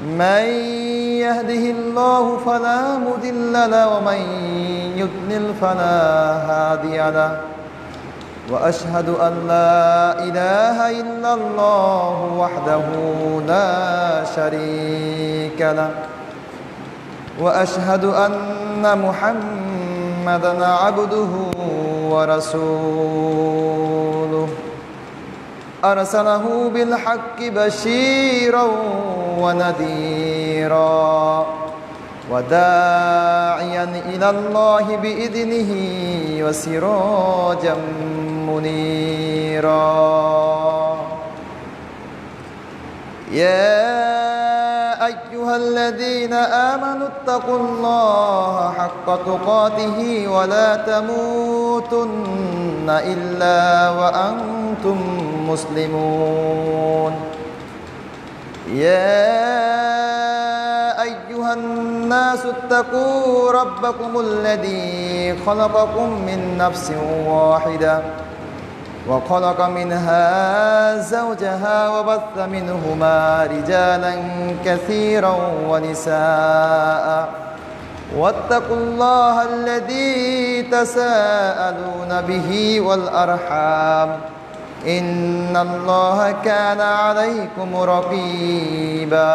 من يهده الله فلا مضل له ومن يضلل فلا هادي له وأشهد أن لا إله إلا الله وحده لا شريك له وأشهد أن محمدًا عبده ورسوله أرسله بالحق بشيرًا ونذيرًا وداعيًا إلى الله بإذنه وسراجًا منيرًا يا أيها الذين آمنوا اتقوا الله حق تقاته ولا تموتن إلا وأنتم مسلمون يا أيها الناس اتقوا ربكم الذي خلقكم من نفس واحدة وخلق منها زوجها وبث منهما رجالا كثيرا ونساء واتقوا الله الذي تساءلون به والأرحام إن الله كان عليكم رقيبا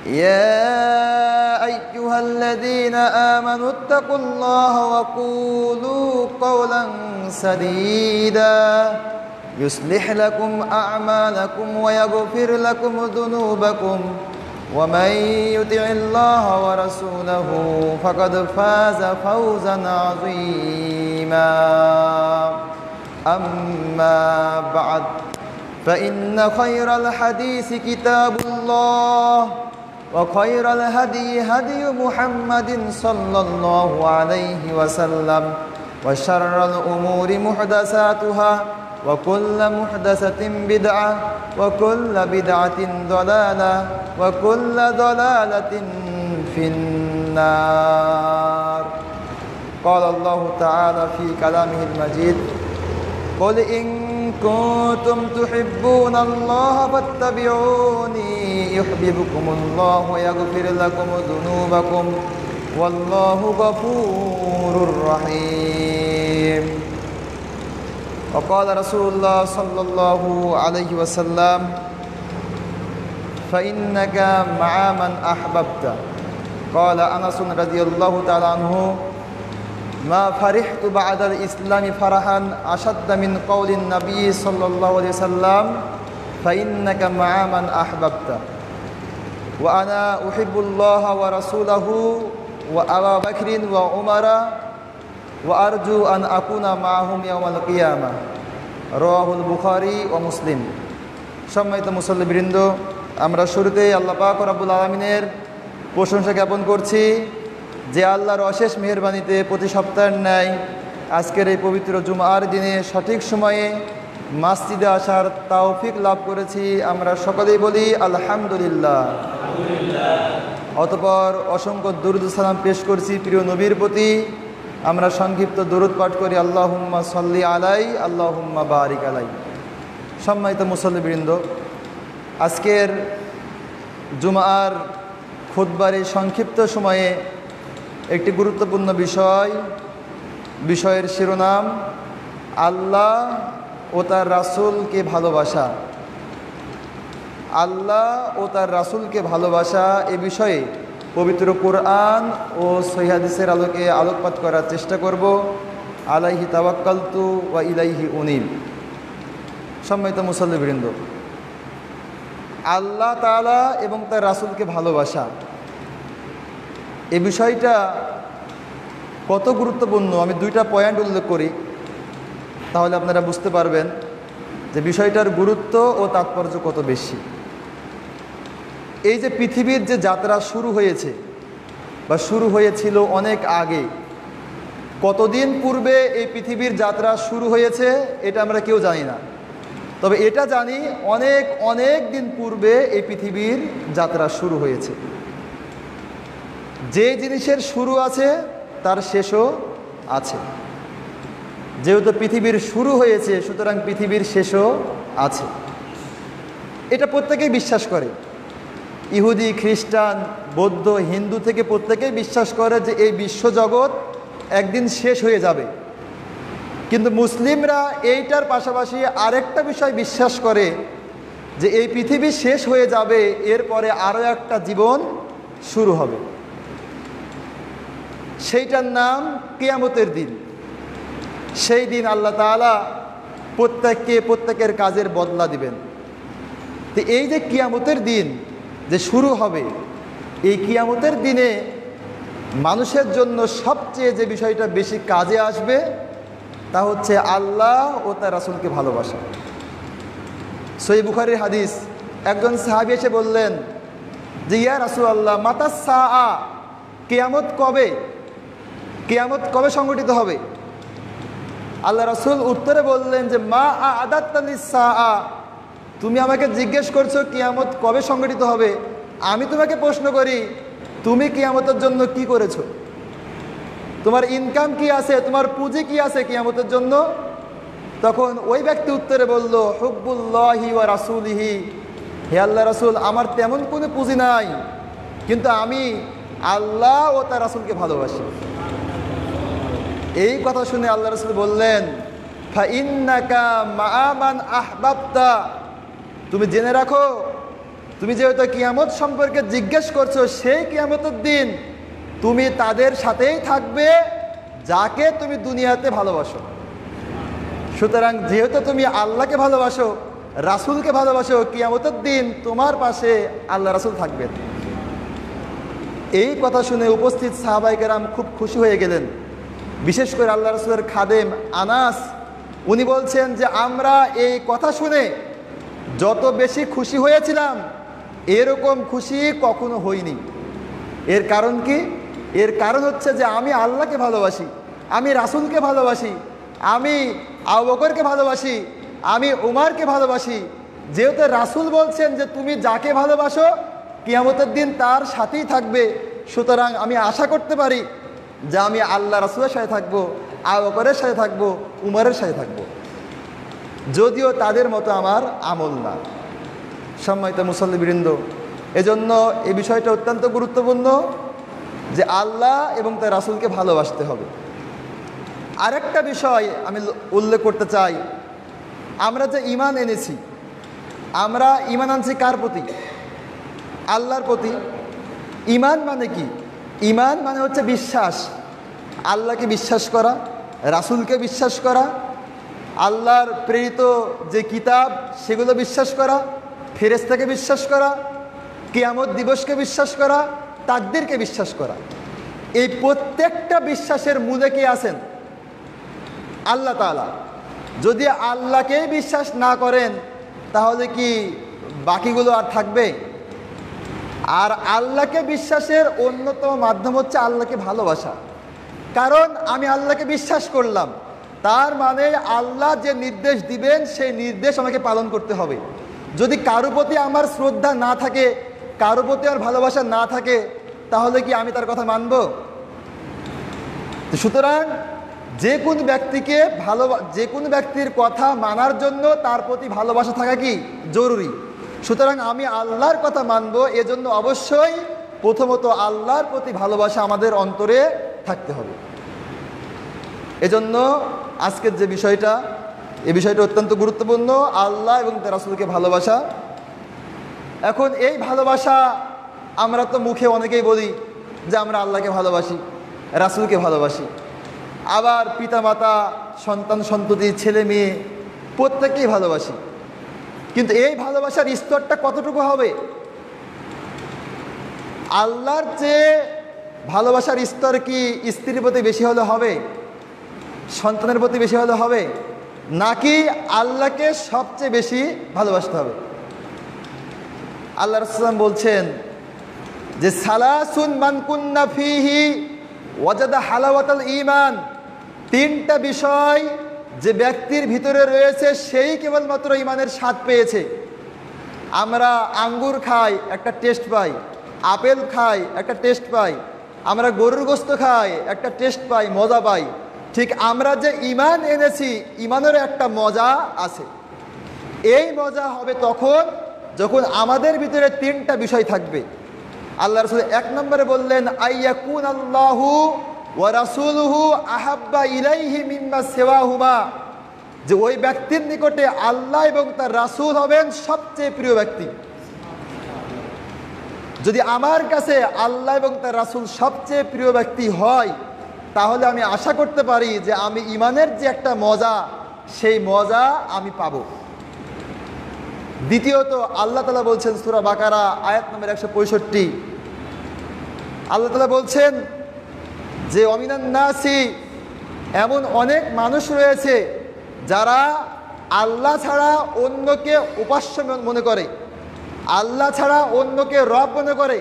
يا أيها الذين آمنوا اتقوا الله وقولوا قولا سديدا يصلح لكم أعمالكم ويغفر لكم ذنوبكم ومن يطع الله ورسوله فقد فاز فوزا عظيما أما بعد فإن خير الحديث كتاب الله وخير الهدي هدي محمد صلى الله عليه وسلم وشر الأمور محدثاتها وكل محدثة بدعة وكل بدعة ضلالة وكل ضلالة في النار قال الله تعالى في كلامه المجيد قل إن كنتم تحبون الله فاتبعوني يحببكم الله ويغفر لكم ذنوبكم والله غفور رحيم وقال رسول الله صلى الله عليه وسلم فإنك مع من أحببت قال أنس رضي الله تعالى عنه ما فرحت بعد الإسلام فرحا أشد من قول النبي صلى الله عليه وسلم فإنك مع من أحببت وأنا أحب الله ورسوله وأبا بكر وعمر وأرجو أن أكون معهم يوم القيامة رواه البخاري ومسلم সম্মানিত মুসল্লিবৃন্দ আমরা শুরুতেই আল্লাহ পাক রব্বুল আলামিনের প্রশংসা জ্ঞাপন করছি যে আল্লাহর অশেষ মেহেরবানিতে প্রতি সপ্তাহের ন্যায় আজকের এই পবিত্র জুমার দিনে সঠিক সময়ে মসজিদে আসার তৌফিক লাভ করেছি আমরা সকলেই বলি আলহামদুলিল্লাহ অতঃপর অসংখ্য দুরূদ সালাম পেশ করছি প্রিয় নবীর প্রতি আমরা সংক্ষিপ্ত দুরূদ পাঠ করি আল্লাহুম্মা সাল্লি আলাই আল্লাহুম্মা বারিক আলাই সম্মানিত মুসল্লিবৃন্দ আজকের জুমার খুতবার এই সংক্ষিপ্ত সময়ে একটি গুরুত্বপূর্ণ বিষয়ের শিরোনাম আল্লাহ ও তার রাসূলকে ভালোবাসা আল্লাহ ও তার রাসূলকে ভালোবাসা এ বিষয়ে পবিত্র কোরআন ও সহিহ হাদিসের আলোকে আলোকপাত করার চেষ্টা করব আলাইহি তাওয়াক্কালতু ওয়া ইলাইহি উনীব সম্মানিত মুসল্লিবৃন্দ আল্লাহ তাআলা এবং তার রাসূলকে ভালোবাসা এই বিষয়টা কত গুরুত্বপূর্ণ আমি দুইটা পয়েন্ট উল্লেখ করি তাহলে আপনারা বুঝতে পারবেন যে বিষয়টার গুরুত্ব ও তাৎপর্য কত বেশি এই যে পৃথিবীর যে যাত্রা শুরু হয়েছে বা শুরু হয়েছিল অনেক আগে কতদিন পূর্বে এই পৃথিবীর যাত্রা শুরু হয়েছে এটা আমরা কেউ জানি না তবে এটা জানি অনেক অনেক দিন পূর্বে এই পৃথিবীর যাত্রা শুরু হয়েছে যে জিনিসের শুরু আছে তার শেষও আছে যেহেতু পৃথিবীর শুরু হয়েছে সুতরাং পৃথিবীর শেষও আছে এটা প্রত্যেকেই বিশ্বাস করে। ইহুদি, খ্রিস্টান, বৌদ্ধ, হিন্দু থেকে প্রত্যেকেই বিশ্বাস করে যে এই বিশ্বজগৎ একদিন শেষ হয়ে যাবে। কিন্তু মুসলিমরা এইটার পাশাপাশি আরেকটা বিষয় বিশ্বাস করে যে এই পৃথিবী শেষ হয়ে যাবে, এরপরে আরও একটা জীবন শুরু হবে, সেইটার নাম কিয়ামতের দিন। সেই দিন আল্লাহ তাআলা প্রত্যেককে প্রত্যেকের কাজের বদলা দিবেন। তো এই যে কিয়ামতের দিন যে শুরু হবে, এই কিয়ামতের দিনে মানুষের জন্য সবচেয়ে যে বিষয়টা বেশি কাজে আসবে তা হচ্ছে আল্লাহ ও তার রাসূলকে ভালোবাসা। সহিহ বুখারীর হাদিস, একজন সাহাবী এসে বললেন যে ইয়া রাসূলুল্লাহ মাতাস সাআ, কিয়ামত কবে, কিয়ামত কবে সংঘটিত হবে? আল্লাহ রাসূল উত্তরে বললেন যে মা আ'দাত্তা লিস সাআ, তুমি আমাকে জিজ্ঞেস করছো কিয়ামত কবে সংঘটিত হবে, আমি তোমাকে প্রশ্ন করি তুমি কিয়ামতের জন্য কি করেছো? তোমার ইনকাম কি আছে, তোমার পুঁজি কি আছে কিয়ামতের জন্য? তখন ওই ব্যক্তি উত্তরে বলল হুব্বুল্লাহি ওয়া রাসূলিহি, হে আল্লাহ রাসূল, আমার তেমন কোনো পুঁজি নাই, কিন্তু আমি আল্লাহ ও তার রাসূলকে ভালোবাসি। এই কথা শুনে আল্লাহ রাসূল বললেন ফাইন্নাকা মা'a মান আহবাবতা, তুমি জেনে রাখো, তুমি যেহেতু কিয়ামত সম্পর্কে জিজ্ঞেস করছো, সেই কিয়ামতের দিন তুমি তাদের সাথেই থাকবে যাকে তুমি দুনিয়াতে ভালোবাসো। সুতরাং যেহেতু তুমি আল্লাহকে ভালোবাসো, রাসূলকে ভালোবাসো, কিয়ামতের দিন তোমার পাশে আল্লাহ রাসূল থাকবেন। এই কথা শুনে উপস্থিত সাহাবায়ে কেরাম খুব খুশি হয়ে গেলেন। বিশেষ করে আল্লাহ রাসূলের খাদেম আনাস, উনি বলছেন যে আমরা এই কথা শুনে যত বেশি খুশি হয়েছিলাম, এরকম খুশি কখনো হইনি। এর কারণ কি? এর কারণ হচ্ছে যে আমি আল্লাহকে ভালোবাসি, আমি রাসূলকে ভালোবাসি, আমি আবু বকরকে ভালোবাসি, আমি উমারকে ভালোবাসি। যেহেতু রাসূল বলছেন যে তুমি যাকে ভালোবাসো কিয়ামতের দিন তার সাথেই থাকবে, সুতরাং আমি আশা করতে পারি যে আমি আল্লাহ রাসূলের সাথে থাকবো, আবু বকরের সাথে থাকবো, উমরের সাথে থাকবো, যদিও তাদের মতো আমার আমল না। সম্মানিত মুসল্লিবৃন্দ, এজন্য এই বিষয়টা অত্যন্ত গুরুত্বপূর্ণ যে আল্লাহ এবং তার রাসূলকে ভালোবাসতে হবে। আরেকটা বিষয় আমি উল্লেখ করতে চাই, আমরা যে ঈমান এনেছি, আমরা ঈমান আনছি কার প্রতি? আল্লাহর প্রতি। ঈমান মানে কি? ঈমান মানে হচ্ছে বিশ্বাস, আল্লাহকে বিশ্বাস করা, রাসূলকে বিশ্বাস করা, আল্লাহর প্রেরিত যে কিতাব সেগুলো বিশ্বাস করা, ফেরেশতাকে বিশ্বাস করা, কিয়ামত দিবসকে বিশ্বাস করা, তাকদীরকে বিশ্বাস করা। এই প্রত্যেকটা বিশ্বাসের মূলে কে আছেন? আল্লাহ তাআলা। যদি আল্লাহকেই বিশ্বাস না করেন তাহলে কি বাকিগুলো আর থাকবে? আর আল্লাহকে বিশ্বাসের অন্যতম মাধ্যম হচ্ছে আল্লাহকে ভালোবাসা। কারণ আমি আল্লাহকে বিশ্বাস করলাম, তার মানে আল্লাহ যে নির্দেশ দিবেন সেই নির্দেশ আমাকে পালন করতে হবে। যদি কারো প্রতি আমার শ্রদ্ধা না থাকে, কারো প্রতি আমার ভালোবাসা না থাকে, তাহলে কি আমি তার কথা মানব? সুতরাং যে কোনো ব্যক্তির কথা মানার জন্য তার প্রতি ভালোবাসা থাকা কি জরুরি। সুতরাং আমি আল্লাহর কথা মানব, এজন্য অবশ্যই প্রথমত আল্লাহর প্রতি ভালোবাসা আমাদের অন্তরে থাকতে হবে। এজন্য আজকের যে বিষয়টা, এই বিষয়টা অত্যন্ত গুরুত্বপূর্ণ, আল্লাহ এবং তার রাসূলকে ভালোবাসা। এখন এই ভালোবাসা আমরা তো মুখে অনেকেই বলি যে আমরা আল্লাহকে ভালোবাসি, রাসূলকে ভালোবাসি, আবার পিতামাতা, সন্তান সন্ততি, ছেলে মেয়ে প্রত্যেককেই ভালোবাসি। কিন্তু এই ভালোবাসার স্তরটা কতটুকু হবে? আল্লাহর চেয়ে ভালোবাসার স্তর কি স্ত্রীর প্রতি বেশি হলে হবে, সন্তানের প্রতি বেশি হলে হবে, নাকি আল্লাহকে সবচেয়ে বেশি ভালোবাসতে হবে? আল্লাহ রাসূল বলছেন যে সালাসুন মান কুন্না ফীহি ওয়াজাদা হালাওয়াতাল ঈমান, তিনটা বিষয় যে ব্যক্তির ভিতরে রয়েছে সেই কেবলমাত্র ঈমানের স্বাদ পেয়েছে। আমরা আঙ্গুর খাই, একটা টেস্ট পাই, আপেল খাই, একটা টেস্ট পাই, আমরা গরুর গোশত খাই, একটা টেস্ট পাই, মজা পাই। ঠিক আমরা যে ঈমান এনেছি, ঈমানের একটা মজা আছে। এই মজা হবে তখন যখন আমাদের ভিতরে তিনটা বিষয় থাকবে। আল্লাহ রাসূল 1 নম্বরে বললেন আইয়াকুন আল্লাহু ওয়া রাসূলুহু আহাব্বা ইলাইহি মিম্মা সিওয়াহুমা, যে ওই ব্যক্তির নিকটে আল্লাহ এবং তার রাসূল হবেন সবচেয়ে প্রিয় ব্যক্তি। যদি আমার কাছে আল্লাহ এবং তার রাসূল সবচেয়ে প্রিয় ব্যক্তি হয়, তাহলে আমি আশা করতে পারি যে আমি ঈমানের যে একটা মজা, সেই মজা আমি পাবো। দ্বিতীয়ত আল্লাহ তাআলা বলছেন সূরা বাকারা আয়াত নম্বর 165, আল্লাহ তাআলা বলছেন যে অমিনান নাসি, এমন অনেক মানুষ রয়েছে যারা আল্লাহ ছাড়া অন্যকে উপাস্য মনে করে, আল্লাহ ছাড়া অন্যকে রব মনে করে,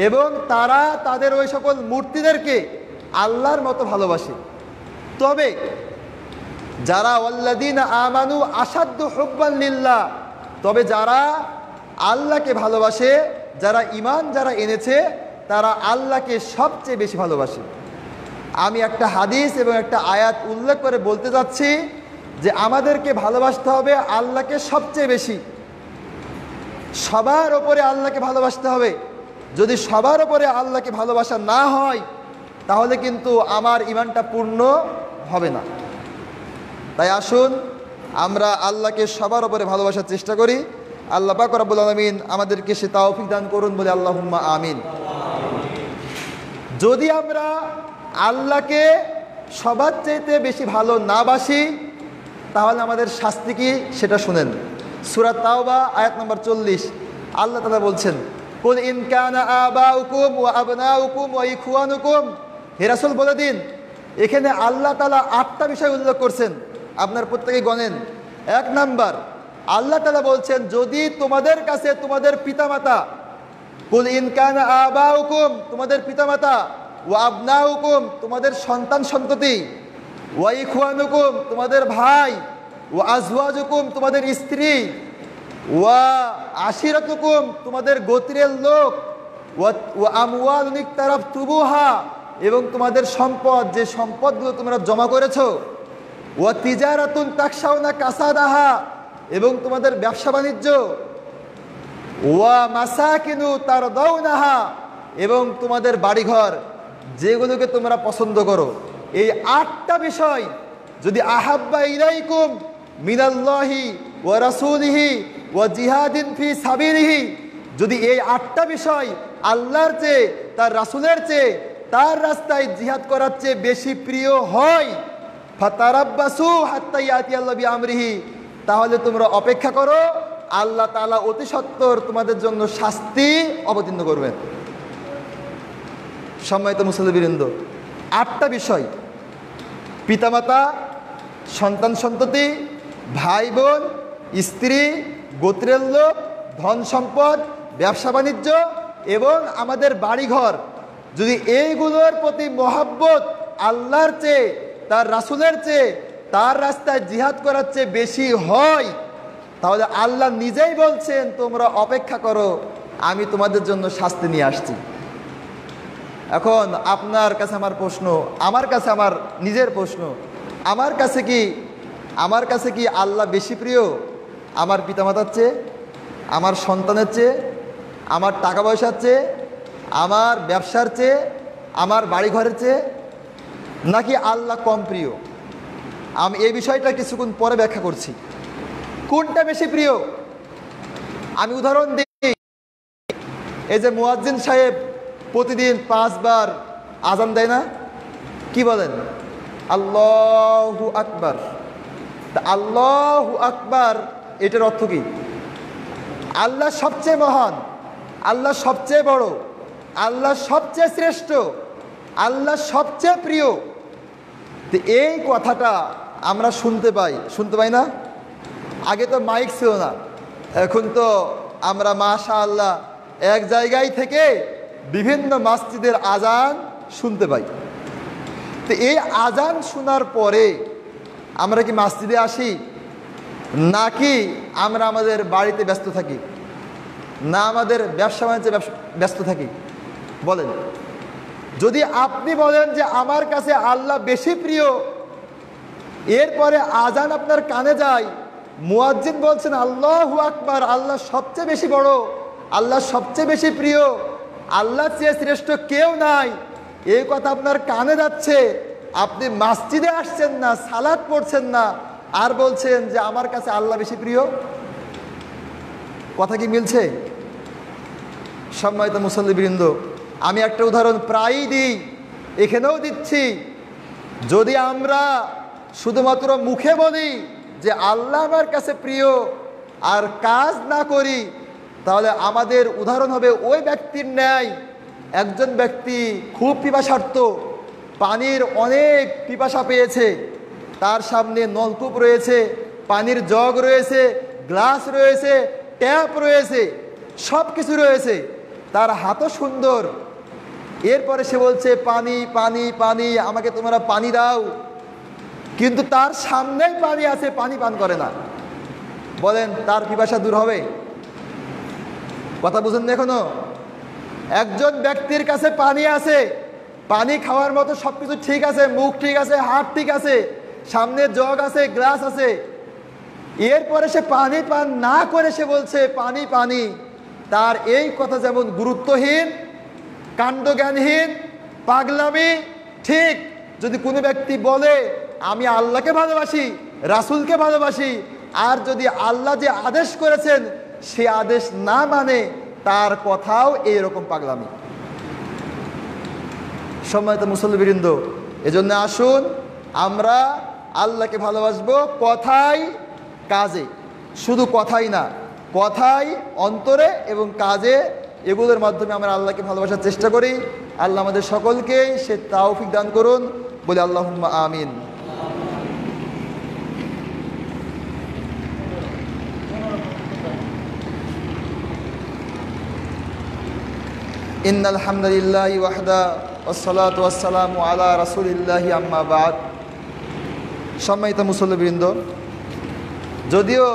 এবং তারা তাদের ওই সকল মূর্তিদেরকে আল্লাহর মতো ভালোবাসে। তবে যারা ওয়াল্লাযীনা আমানু আশাদ্দু হুব্বান লিল্লাহ, তবে যারা আল্লাহকে ভালোবাসে, যারা ঈমান যারা এনেছে, তারা আল্লাহকে সবচেয়ে বেশি ভালোবাসে। আমি একটা হাদিস এবং একটা আয়াত উল্লেখ করে বলতে যাচ্ছি যে আমাদেরকে ভালোবাসতে হবে আল্লাহকে সবচেয়ে বেশি। সবার ওপরে আল্লাহকে ভালোবাসতে হবে। যদি সবার ওপরে আল্লাহকে ভালোবাসা না হয়, তাহলে কিন্তু আমার ঈমানটা পূর্ণ হবে না। তাই আসুন আমরা আল্লাহকে সবার ওপরে ভালোবাসার চেষ্টা করি। আল্লাহ পাক রব্বুল আলামিন আমাদেরকে সে তৌফিক দান করুন বলে আল্লাহুম্মা আমিন। যদি আমরা আল্লাহকে সবার চাইতে বেশি ভালো না বাসি, তাহলে আমাদের শাস্তি কি সেটা শুনেন। সূরা তাওবা আয়াত নম্বর 40 আল্লাহ তাআলা বলছেন, কুল ইন কানা আবাউকুম ওয়া আবনাউকুম ওয়া ইখওয়ানুকুম, হে রাসূল বলে দিন, এখানে আল্লাহ তাআলা 8টা বিষয় উল্লেখ করছেন, আপনার প্রত্যেকেই গণেন। 1 নাম্বার, আল্লাহ তাআলা বলছেন যদি তোমাদের কাছে তোমাদের পিতামাতা, কুল ইন কানা আবাউকুম তোমাদের পিতামাতা, ওয়া আবনাউকুম তোমাদের সন্তান সন্ততি, ওয়া ইখওয়ানুকুম তোমাদের ভাই, ওয়া আজওয়াজুকুম তোমাদের স্ত্রী, ওয়া আশিরাতুকুম তোমাদের গোত্রের লোক, ওয়া আমওয়ালুন ইকতারাফতুমুহা এবং তোমাদের সম্পদ, যে সম্পদগুলো তোমরা জমা করেছো, ওয়া তিজারাতুন তাকশাউনা কাসাদাহা এবং তোমাদের ব্যবসা বাণিজ্য, ওয়া মাসাকিনু তারদাউনাহা এবং তোমাদের বাড়িঘর যেগুলোকে তোমরা পছন্দ করো। এই 8টা বিষয় যদি আহাব্বা ইলাইকুম মিনাল্লাহি ওয়া রাসূলিহি ওয়া জিহাদিন ফি সাবিলিহি, যদি এই 8টা বিষয় আল্লাহর চেয়ে, তার রাসূলের চেয়ে, তার রাস্তায় জিহাদ করার চেয়ে বেশি প্রিয় হয়, ফাতারাব্বাসু হাত্তা ইয়াতিয়াল্লাহু বিআমরিহি, তাহলে তোমরা অপেক্ষা করো, আল্লাহ তাআলা অতি সত্বর তোমাদের জন্য শাস্তি অবতীর্ণ করবেন। সম্মানিত মুসল্লিবৃন্দ, 8টা বিষয়, পিতামাতা, সন্তান সন্ততি, ভাই বোন, স্ত্রী, গোত্রের লোক, ধন সম্পদ, ব্যবসা বাণিজ্য এবং আমাদের বাড়িঘর, যদি এইগুলোর প্রতি মহব্বত আল্লাহর চেয়ে, তার রাসূলের চেয়ে, তার রাস্তায় জিহাদ করার চেয়ে বেশি হয়, তাহলে আল্লাহ নিজেই বলছেন তোমরা অপেক্ষা করো, আমি তোমাদের জন্য শাস্তি নিয়ে আসছি। এখন আপনার কাছে আমার প্রশ্ন, আমার কাছে আমার নিজের প্রশ্ন, আমার কাছে কি আল্লাহ বেশি প্রিয় আমার পিতামাতার চেয়ে, আমার সন্তানের চেয়ে, আমার টাকা পয়সার চেয়ে, আমার ব্যবসার চেয়ে, আমার বাড়িঘরের চেয়ে, নাকি আল্লাহ কম প্রিয়? আমি এই বিষয়টা কিছুক্ষণ পরে ব্যাখ্যা করছি, কোনটা বেশি প্রিয়। আমি উদাহরণ দিই, এই যে মুয়াজ্জিন সাহেব প্রতিদিন 5 বার আজান দেয় না, কি বলেন? আল্লাহু আকবার। আল্লাহু আকবার এটার অর্থ কি? আল্লাহ সবচেয়ে মহান, আল্লাহ সবচেয়ে বড়, আল্লাহ সবচেয়ে শ্রেষ্ঠ, আল্লাহ সবচেয়ে প্রিয়। তো এই কথাটা আমরা শুনতে পাই না? আগে তো মাইক ছিল না, এখন তো আমরা মাশাআল্লাহ এক জায়গায় থেকে বিভিন্ন মসজিদের আজান শুনতে পাই। তো এই আজান শোনার পরে আমরা কি মসজিদে আসি, নাকি আমরা আমাদের বাড়িতে ব্যস্ত থাকি, না আমাদের ব্যবসা বাণিজ্যে ব্যস্ত থাকি? বলেন। যদি আপনি বলেন যে আমার কাছে আল্লাহ বেশি প্রিয়, এরপরে আজান আপনার কানে যায়, মুয়াজ্জিন বলছেন আল্লাহু আকবার, আল্লাহ সবচেয়ে বেশি বড়, আল্লাহ সবচেয়ে বেশি প্রিয়, আল্লাহ চেয়ে শ্রেষ্ঠ কেউ নাই, এই কথা আপনার কানে যাচ্ছে, আপনি মসজিদে আসছেন না, সালাত পড়ছেন না, আর বলছেন যে আমার কাছে আল্লাহ বেশি প্রিয়। কথা কি মিলছে? সম্মানিত মুসল্লিবৃন্দ, আমি একটা উদাহরণ প্রায়ই দিই, এখানেও দিচ্ছি। যদি আমরা শুধুমাত্র মুখে বলি যে আল্লাহ আমার কাছে প্রিয় আর কাজ না করি, তাহলে আমাদের উদাহরণ হবে ওই ব্যক্তির ন্যায়। একজন ব্যক্তি খুব পিপাসার্ত, পানির অনেক পিপাসা পেয়েছে, তার সামনে নলকূপ রয়েছে, পানির জগ রয়েছে, গ্লাস রয়েছে, ট্যাপ রয়েছে, সব কিছু রয়েছে, তার হাতও সুন্দর। এরপরে সে বলছে পানি পানি পানি, আমাকে তোমরা পানি দাও, কিন্তু তার সামনেই পানি আছে, পানি পান করে না। বলেন তার পিপাসা দূর হবে? কথা বুঝেন না এখনো? একজন ব্যক্তির কাছে পানি আছে, পানি খাওয়ার মতো সব কিছু ঠিক আছে, মুখ ঠিক আছে, হাত ঠিক আছে, সামনে জগ আছে, গ্লাস আছে, এরপরে সে পানি পান না করে সে বলছে পানি পানি। তার এই কথা যেমন গুরুত্বহীন, কাণ্ডজ্ঞানহীন, পাগলামি। ঠিক যদি কোনো ব্যক্তি বলে আমি আল্লাহকে ভালোবাসি, রাসূলকে ভালোবাসি, আর যদি আল্লাহ যে আদেশ করেছেন সে আদেশ না মানে, তার কথাও এইরকম পাগলামি। সম্মানিত মুসল্লিবৃন্দ, এজন্য আসুন আমরা আল্লাহকে ভালোবাসবো কথায় কাজে, শুধু কথাই না, কথায়, অন্তরে এবং কাজে, এগুলোর মাধ্যমে আমরা আল্লাহকে ভালোবাসার চেষ্টা করি। আল্লাহ আমাদের সকলকেই সে তৌফিক দান করুন, বলে আল্লাহুম্মা আমিন। ইন্নাল হামদুলিল্লাহি ওয়াহদা ওয়াসসালাতু ওয়াসসালামু আলা রাসূলিল্লাহি আম্মা বাদ। সম্মানিত মুসল্লিবৃন্দ, যদিও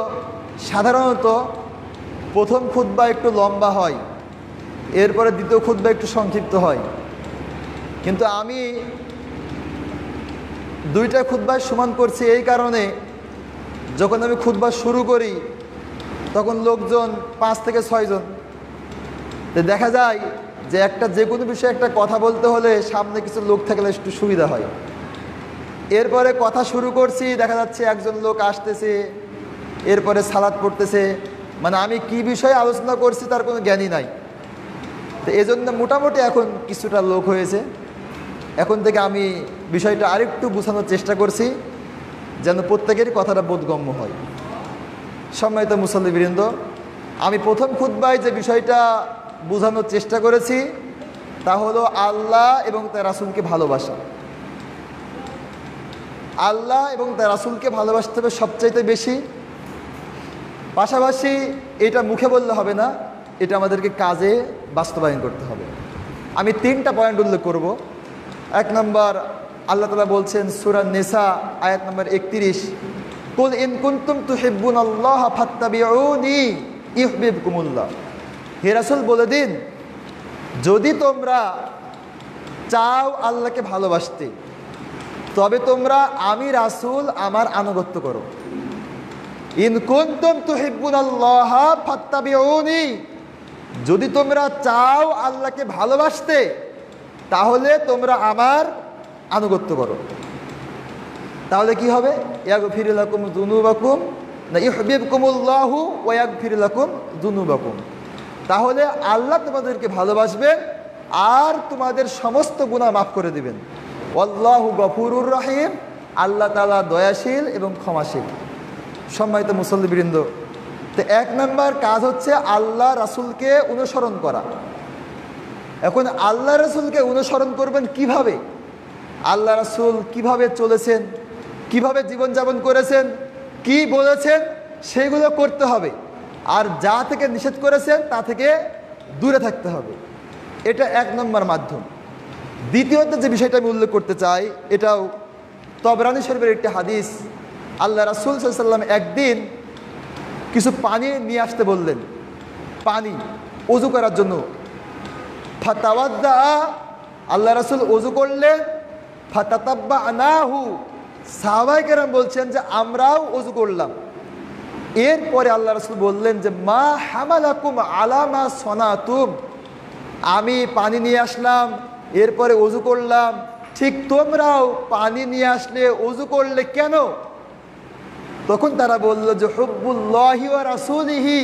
সাধারণত প্রথম খুতবা একটু লম্বা হয়, এরপরে দ্বিতীয় খুতবা একটু সংক্ষিপ্ত হয়, কিন্তু আমি দুইটা খুতবায় সমান করছি এই কারণে, যখন আমি খুতবা শুরু করি তখন লোকজন 5 থেকে 6 জন। দেখা যায় যে যে কোনো বিষয়ে একটা কথা বলতে হলে সামনে কিছু লোক থাকলে একটু সুবিধা হয়। এরপরে কথা শুরু করছি, দেখা যাচ্ছে একজন লোক আসতেছে, এরপরে সালাত পড়তেছে, মানে আমি কি বিষয়ে আলোচনা করছি তার কোনো জ্ঞানই নাই। তো এজন্য মোটামুটি এখন কিছুটা লোক হয়েছে। এখন থেকে আমি বিষয়টা আরেকটু বোঝানোর চেষ্টা করছি যেন প্রত্যেকেরই কথাটা বোধগম্য হয়। সম্মানিত মুসল্লিবৃন্দ, আমি প্রথম খুতবায় যে বিষয়টা বোঝানোর চেষ্টা করেছি তা হলো আল্লাহ এবং তার রাসূলকে ভালোবাসা। আল্লাহ এবং তার রাসূলকে ভালোবাসতে হবে সবচাইতে বেশি। পাশাপাশি এটা মুখে বললে হবে না, এটা আমাদেরকে কাজে বাস্তবায়ন করতে হবে। আমি 3টা পয়েন্ট উল্লেখ করব। 1 নম্বর, আল্লাহ তাআলা বলছেন সূরা নিসা আয়াত নম্বর 31, কুল ইন কুনতুম তুহিব্বুনাল্লাহ ফাত্তাবিউনি ইউহিব্বুকুমুল্লাহ। হে রাসূল বলে দিন, যদি তোমরা চাও আল্লাহকে ভালোবাসতে, তবে তোমরা আমি রাসূল আমার আনুগত্য করো। ইন কুনতুম তুহিব্বুনাল্লাহ ফাত্তাবিউনি, যদি তোমরা চাও আল্লাহকে ভালোবাসতে, তাহলে তোমরা আমার আনুগত্য করো। তাহলে কি হবে? ইয়াগফির লাকুম যুনুবাকুম, না ইউহিব্বুকুমুল্লাহু ওয়া ইয়াগফির লাকুম যুনুবাকুম। তাহলে আল্লাহ তোমাদেরকে ভালোবাসবেন আর তোমাদের সমস্ত গুনাহ মাফ করে দিবেন। আল্লাহু গফুরুর রহিম, আল্লাহ তাআলা দয়াশীল এবং ক্ষমাশীল। সম্মানিত মুসল্লিবৃন্দ, তো 1 নম্বর কাজ হচ্ছে আল্লাহ রাসূলকে অনুসরণ করা। এখন আল্লাহ রাসূলকে অনুসরণ করবেন কিভাবে? আল্লাহ রাসূল কিভাবে চলেছেন, কিভাবে জীবনযাপন করেছেন, কি বলেছেন, সেগুলো করতে হবে। আর যা থেকে নিষেধ করেছেন তা থেকে দূরে থাকতে হবে। এটা 1 নম্বর মাধ্যম। দ্বিতীয়ত যে বিষয়টা আমি উল্লেখ করতে চাই, এটাও তবরানী শরীফের একটি হাদিস। আল্লাহ রাসূল সাল্লাল্লাহু আলাইহি ওয়াসাল্লাম একদিন কিছু পানি নিয়ে আসতে বললেন, পানি ওযু করার জন্য। ফাতাওয়াদ্দা, আল্লাহ রাসূল ওযু করলেন। ফাতাতাব্বানাহু, সাহাবায়ে কেরাম বলছেন যে আমরাও ওযু করলাম। এরপরে আল্লাহ রাসূল বললেন যে মা হামালাকুম আলা মা সনাতুম, আমি পানি নিয়ে আসলাম, এরপরে ওযু করলাম, ঠিক তোমরাও পানি নিয়ে আসলে ওযু করলে কেন? তখন তারা বলল যে হুব্বুল্লাহি ওয়া রাসূলিহি,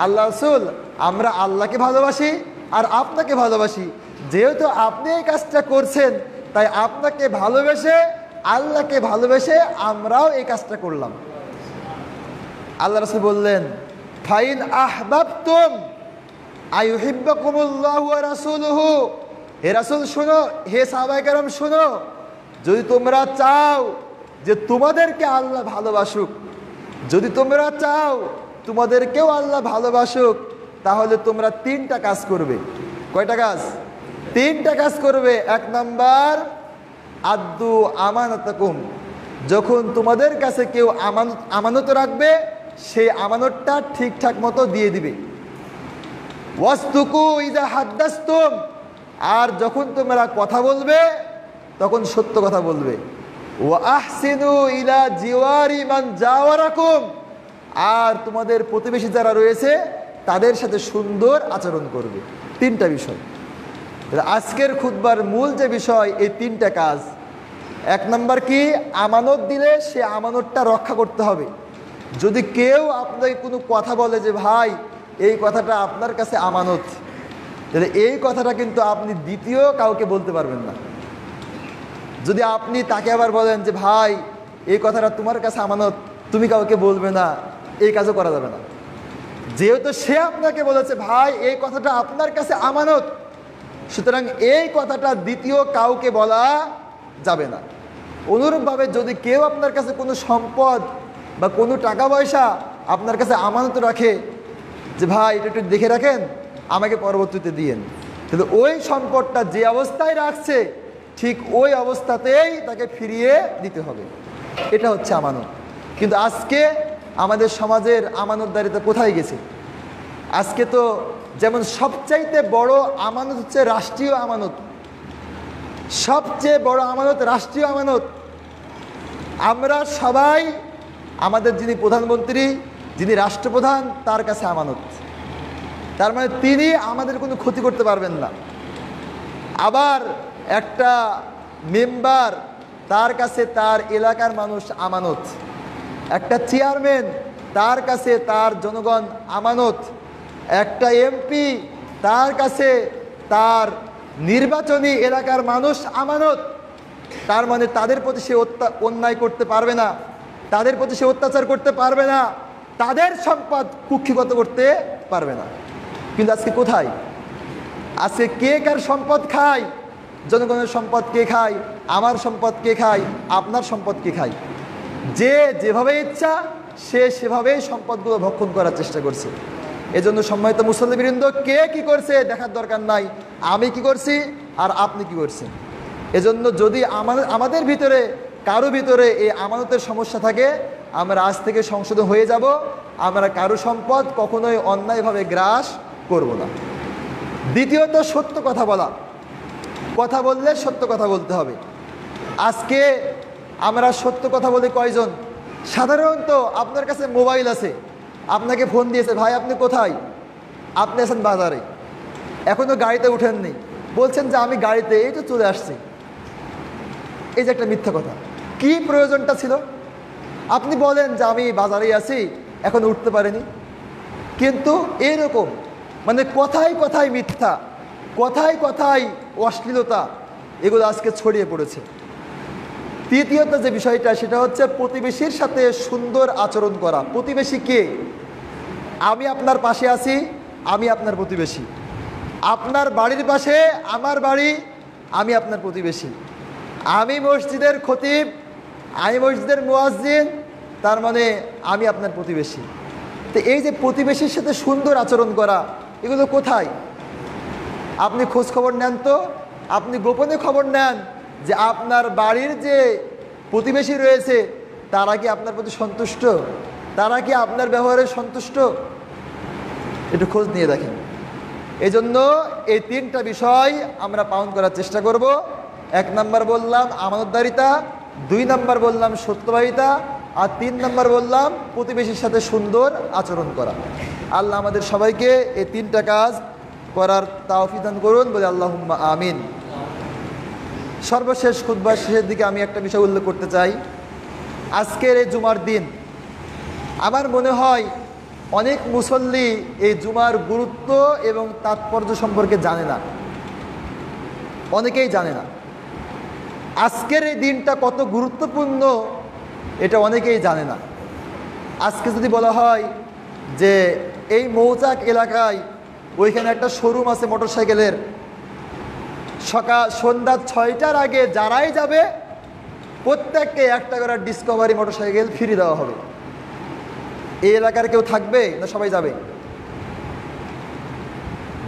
আল্লাহ রাসূল আমরা আল্লাহকে ভালোবাসি আর আপনাকে ভালোবাসি, যেহেতু আপনি এই কাজটা করছেন তাই আপনাকে ভালোবেসে আল্লাহকে ভালোবেসে আমরাও এই কাজটা করলাম। আল্লাহ রাসূল বললেন ফাইন আহবাবতুম আইয়ুহিব্বুকুমুল্লাহু ওয়া রাসূলুহু, হে রাসূল শোনো, হে সাহাবায়ে কেরাম শোনো, যদি তোমরা চাও যে তোমাদেরকে আল্লাহ ভালোবাসুক, যদি তোমরা চাও তোমাদেরকেও আল্লাহ ভালোবাসুক, তাহলে তোমরা তিনটা কাজ করবে। কয়টা কাজ? তিনটা কাজ করবে। এক নাম্বার আদ্দু আমানাতাকুম, যখন তোমাদের কাছে কেউ আমানত রাখবে সেই আমানতটা ঠিকঠাক মতো দিয়ে দিবে। ওয়াসতুকু ইযা হাদ্দাসতুম, আর যখন তোমরা কথা বলবে তখন সত্য কথা বলবে। ওয়া আহসিনু ইলা জিওয়ারি মান জাওয়ারাকুম, আর তোমাদের প্রতিবেশী যারা রয়েছে তাদের সাথে সুন্দর আচরণ করবে। তিনটা বিষয়। আজকের খুতবার মূল যে বিষয়, এই তিনটা কাজ। এক নাম্বার কি? আমানত দিলে সে আমানতটা রক্ষা করতে হবে। যদি কেউ আপনাকে কোনো কথা বলে যে ভাই এই কথাটা আপনার কাছে আমানত, তাহলে এই কথাটা কিন্তু আপনি দ্বিতীয় কাউকে বলতে পারবেন না। যদি আপনি তাকে আবার বলেন যে ভাই এই কথাটা তোমার কাছে আমানত, তুমি কাউকে বলবে না, এই কাজও করা যাবে না। যেহেতু সে আপনাকে বলেছে ভাই এই কথাটা আপনার কাছে আমানত, সুতরাং এই কথাটা দ্বিতীয় কাউকে বলা যাবে না। অনুরূপভাবে যদি কেউ আপনার কাছে কোনো সম্পদ বা কোনো টাকা পয়সা আপনার কাছে আমানত রাখে যে ভাই এটা একটু দেখে রাখেন, আমাকে পরবর্তীতে দিয়েন, কিন্তু ওই সম্পদটা যে অবস্থায় রাখছে ঠিক ওই অবস্থাতেই তাকে ফিরিয়ে দিতে হবে। এটা হচ্ছে আমানত। কিন্তু আজকে আমাদের সমাজের আমানতদারিতা কোথায় গেছে? আজকে তো যেমন সবচাইতে বড় আমানত হচ্ছে রাষ্ট্রীয় আমানত, সবচেয়ে বড় আমানত রাষ্ট্রীয় আমানত। আমরা সবাই আমাদের যিনি প্রধানমন্ত্রী, যিনি রাষ্ট্রপ্রধান, তার কাছে আমানত। তার মানে তিনি আমাদের কোনো ক্ষতি করতে পারবেন না। আবার একটা মেম্বার, তার কাছে তার এলাকার মানুষ আমানত। একটা চেয়ারম্যান, তার কাছে তার জনগণ আমানত। একটা এমপি, তার কাছে তার নির্বাচনী এলাকার মানুষ আমানত। তার মানে তাদের প্রতি সে অন্যায় করতে পারবে না, তাদের প্রতি সে অত্যাচার করতে পারবে না, তাদের সম্পদ কুক্ষিগত করতে পারবে না। কিন্তু আজকে কোথায়? আজকে কে কার সম্পদ খায়? জনগণের সম্পদ কে খায়? আমার সম্পদ কে খায়? আপনার সম্পদ কে খায়? যে যেভাবে ইচ্ছা সে সেভাবেই সম্পদগুলো ভক্ষণ করার চেষ্টা করছে। এজন্য সম্মানিত মুসল্লিবৃন্দ, কে কি করছে দেখার দরকার নাই, আমি কি করছি আর আপনি কি করছেন। এজন্য যদি আমাদের ভিতরে কারো ভিতরে এই আমানতের সমস্যা থাকে, আমরা আজ থেকে সংশোধন হয়ে যাব। আমরা কারো সম্পদ কখনোই অন্যায়ভাবে গ্রাস করব না। দ্বিতীয়ত সত্য কথা বলা। কথা বললে সত্য কথা বলতে হবে। আজকে আমরা সত্য কথা বলি কয়জন? সাধারণত আপনার কাছে মোবাইল আছে, আপনাকে ফোন দিয়েছে, ভাই আপনি কোথায়? আপনি আছেন বাজারে, এখনও গাড়িতে উঠেননি, বলছেন যে আমি গাড়িতে, এই তো চলে আসছি। এই যে একটা মিথ্যা কথা, কি প্রয়োজনটা ছিল? আপনি বলেন যে আমি বাজারেই আছি, এখন উঠতে পারিনি। কিন্তু এইরকম মানে কথায় কথায় মিথ্যা, কথায় কথায় অশ্লীলতা, এগুলো আজকে ছড়িয়ে পড়েছে। তৃতীয়ত যে বিষয়টা, সেটা হচ্ছে প্রতিবেশীর সাথে সুন্দর আচরণ করা। প্রতিবেশী কে? আমি আপনার পাশে আছি, আমি আপনার প্রতিবেশী। আপনার বাড়ির পাশে আমার বাড়ি, আমি আপনার প্রতিবেশী। আমি মসজিদের খতিব, আমি মসজিদের মুয়াজ্জিন, তার মানে আমি আপনার প্রতিবেশী। তো এই যে প্রতিবেশীর সাথে সুন্দর আচরণ করা, এগুলো কোথায়? আপনি খোঁজ খবর নেন তো, আপনি গোপনে খবর নেন যে আপনার বাড়ির যে প্রতিবেশী রয়েছে তারা কি আপনার প্রতি সন্তুষ্ট, তারা কি আপনার ব্যবহারে সন্তুষ্ট, একটু খোঁজ নিয়ে দেখেন। এই জন্য এই তিনটা বিষয় আমরা পালন করার চেষ্টা করব। এক নাম্বার বললাম আমানতদারিতা, দুই নাম্বার বললাম সত্যবাদিতা, আর 3 নম্বর বললাম প্রতিবেশীর সাথে সুন্দর আচরণ করা। আল্লাহ আমাদের সবাইকে এই 3টা কাজ করার তৌফিক দান করুন, বলে আল্লাহুম্মা আমিন। সর্বশেষ খুতবার শেষের দিকে আমি একটা বিষয় উল্লেখ করতে চাই। আজকের এই জুমার দিন আমার মনে হয় অনেক মুসল্লি এই জুমার গুরুত্ব এবং তাৎপর্য সম্পর্কে জানে না, অনেকেই জানে না। আজকের এই দিনটা কত গুরুত্বপূর্ণ এটা অনেকেই জানে না। আজকে যদি বলা হয় যে এই মৌচাক এলাকায় ওইখানে একটা শোরুম আছে মোটরসাইকেলের, সন্ধ্যা 6টার আগে যারাই যাবে প্রত্যেককে একটা করে ডিসকভারি মোটরসাইকেল ফ্রি দেওয়া হবে। এই এলাকার কেউ থাকবে না সবাই যাবে?